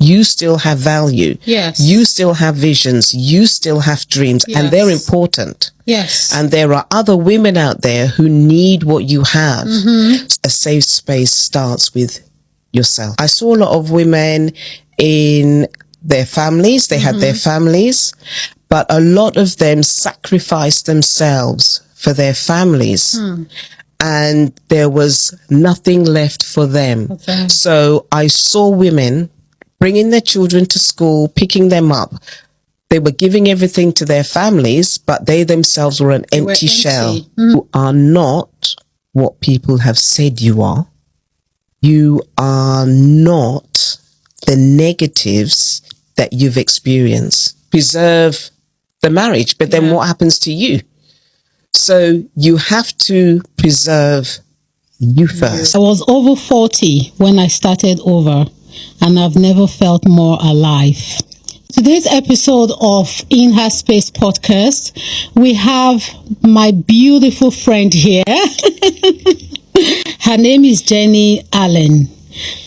you still have value. Yes. You still have visions. You still have dreams, and they're important. Yes. And there are other women out there who need what you have. A safe space starts with yourself. I saw a lot of women in their families. They had their families, but a lot of them sacrificed themselves for their families. And there was nothing left for them. Okay. So I saw women bringing their children to school, picking them up. They were giving everything to their families, but they themselves were an empty shell. You are not what people have said you are. You are not the negatives that you've experienced. Preserve the marriage, but then what happens to you? So you have to preserve you first. I was over 40 when I started over, and I've never felt more alive. Today's episode of In Her Space podcast, we have my beautiful friend here. Her name is Jenny Allen.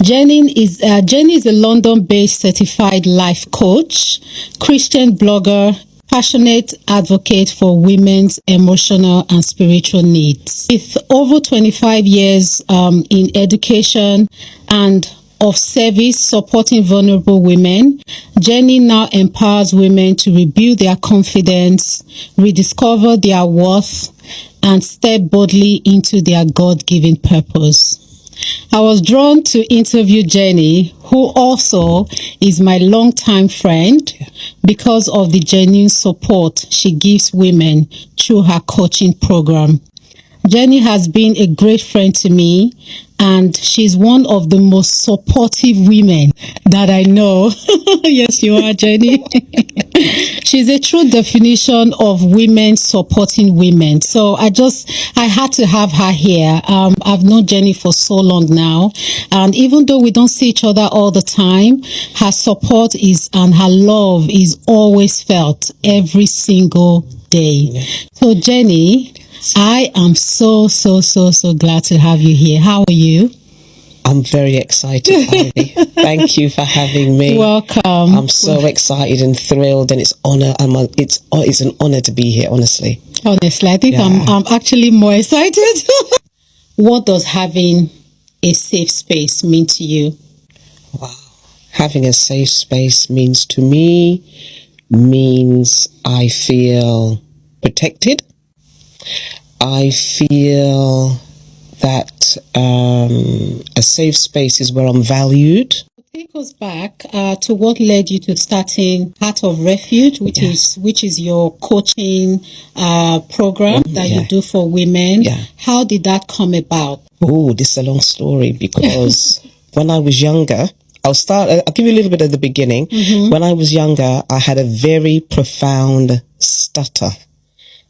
Jenny is a London-based certified life coach, Christian blogger, passionate advocate for women's emotional and spiritual needs. With over 25 years in education and of service supporting vulnerable women, Jenny now empowers women to rebuild their confidence, rediscover their worth, and step boldly into their God-given purpose. I was drawn to interview Jenny, who also is my longtime friend, because of the genuine support she gives women through her coaching program. Jenny has been a great friend to me, and she's one of the most supportive women that I know. Yes, you are, Jenny. She's a true definition of women supporting women. So I had to have her here. I've known Jenny for so long now. And even though we don't see each other all the time, her support and her love is always felt every single day. Yeah. So Jenny, I am so glad to have you here. How are you? I'm very excited, Ivy. Thank you for having me. Welcome. I'm so excited and thrilled, and it's an honor to be here, honestly. Honestly, I think I'm actually more excited. What does having a safe space mean to you? Wow. Having a safe space means I feel protected. I feel that a safe space is where I'm valued. Take us back to what led you to starting Heart of Refuge, which is your coaching program that you do for women. Yeah. How did that come about? Oh, this is a long story, because when I was younger, I'll give you a little bit of the beginning. When I was younger, I had a very profound stutter.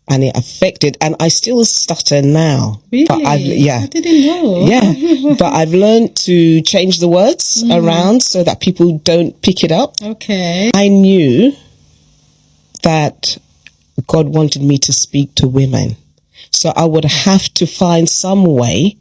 And it affected, and I still stutter now. Really? But I didn't know. Yeah. But I've learned to change the words around so that people don't pick it up. Okay. I knew that God wanted me to speak to women. So I would have to find some way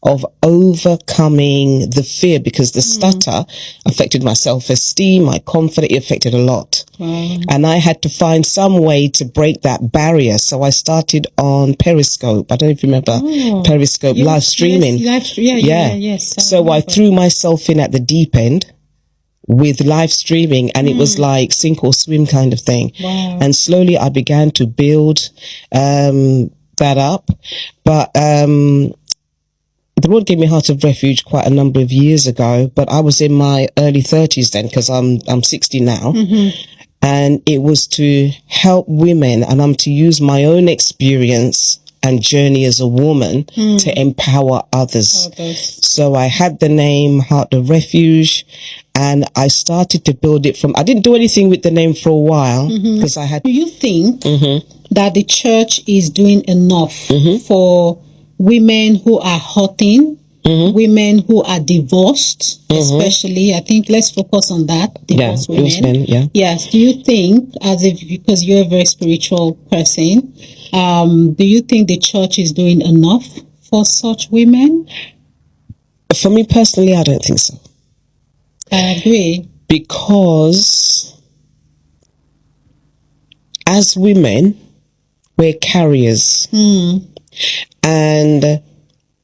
of overcoming the fear, because the stutter affected my self-esteem, my confidence, it affected a lot. Wow. And I had to find some way to break that barrier. So I started on Periscope. I don't know if you remember Periscope, live streaming. Yes. So I threw myself in at the deep end with live streaming, and it was like sink or swim kind of thing. Wow. And slowly I began to build that up. But the Lord gave me Heart of Refuge quite a number of years ago, but I was in my early 30s then, because I'm 60 now. And it was to help women, and I'm to use my own experience and journey as a woman to empower others. So I had the name Heart of Refuge, and I started to build it I didn't do anything with the name for a while, because I had... Do you think that the church is doing enough for women who are hurting, women who are divorced, especially? I think let's focus on that. Divorced women. Yes. Do you think, because you're a very spiritual person, do you think the church is doing enough for such women? For me personally, I don't think so. I agree. Because as women, we're carriers. And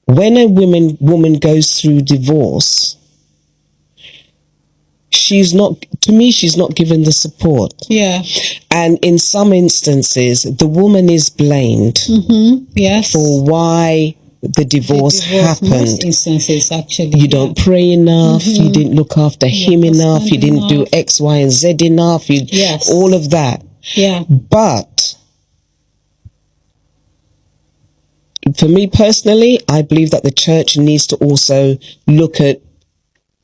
when a woman goes through divorce, she's not given the support. Yeah. And in some instances, the woman is blamed Yes. for why the divorce happened. Most instances, actually. You don't pray enough. You didn't look after him enough. You didn't do X, Y, and Z enough. All of that. Yeah. But for me personally, I believe that the church needs to also look at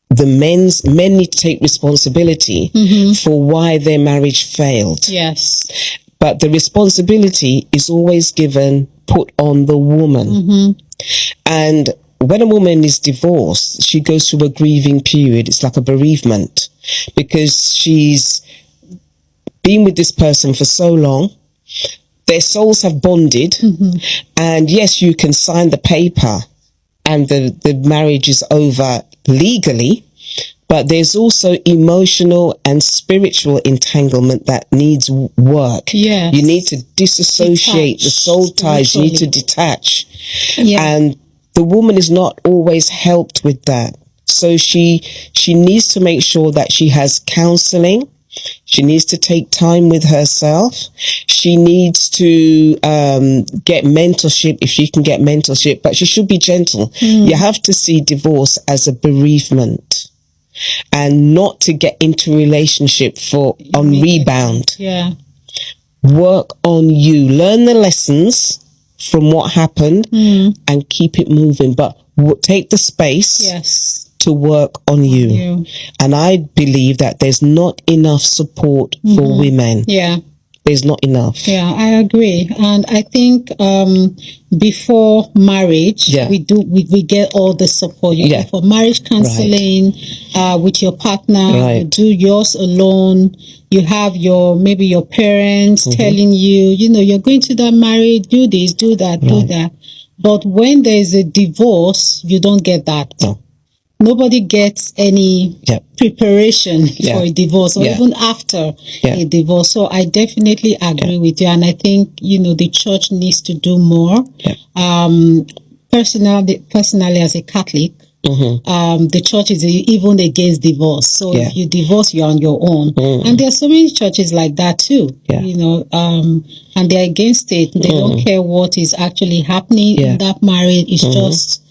the men need to take responsibility for why their marriage failed. Yes. But the responsibility is always put on the woman. And when a woman is divorced, she goes through a grieving period. It's like a bereavement, because she's been with this person for so long. Their souls have bonded. And yes, you can sign the paper and the marriage is over legally, but there's also emotional and spiritual entanglement that needs work. Yes. You need to disassociate the soul ties. You need to detach. Yeah. And the woman is not always helped with that. So she needs to make sure that she has counseling. She needs to take time with herself. She needs to get mentorship if she can get mentorship, but she should be gentle. You have to see divorce as a bereavement and not to get into a relationship on rebound. Yeah. Work on you. Learn the lessons from what happened and keep it moving, but take the space. Yes. To work on you. And I believe that there's not enough support for women. Yeah. There's not enough. Yeah, I agree. And I think before marriage, we get all the support. You go for marriage counseling with your partner. You do yours alone. You have maybe your parents telling you, you're going to that marriage, do this, do that, do that. But when there's a divorce, you don't get that. No. Nobody gets any preparation for a divorce or even after a divorce. So I definitely agree with you. And I think, the church needs to do more. Personally, as a Catholic, the church is even against divorce. So if you divorce, you're on your own. And there are so many churches like that too, and they're against it. They don't care what is actually happening in that marriage. It's just,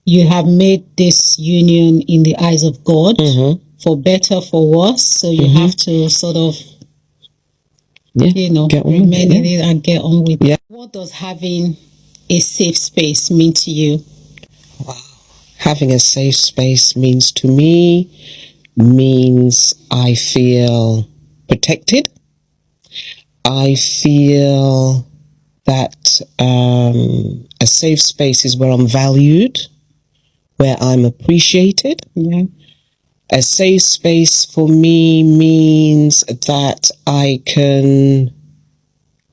you have made this union in the eyes of God for better, for worse. So you have to sort of, remain in it and get on with it. What does having a safe space mean to you? Wow. Having a safe space means I feel protected. I feel that a safe space is where I'm valued, where I'm appreciated. A safe space for me means that I can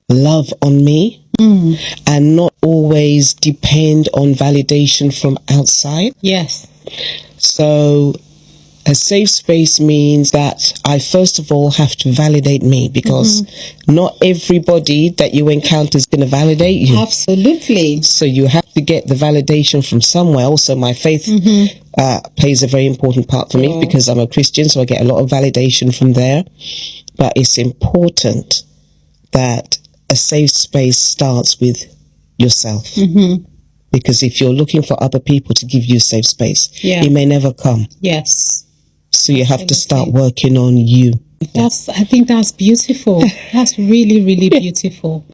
love on me and not always depend on validation from outside. Yes. So a safe space means that I first of all have to validate me, because not everybody that you encounter is going to validate you. Absolutely. So you have to get the validation from somewhere. Also, my faith plays a very important part for me, because I'm a Christian, so I get a lot of validation from there. But it's important that a safe space starts with yourself. Because if you're looking for other people to give you a safe space, it may never come. Yes. So you have to start working on you. I think that's beautiful. That's really, really beautiful.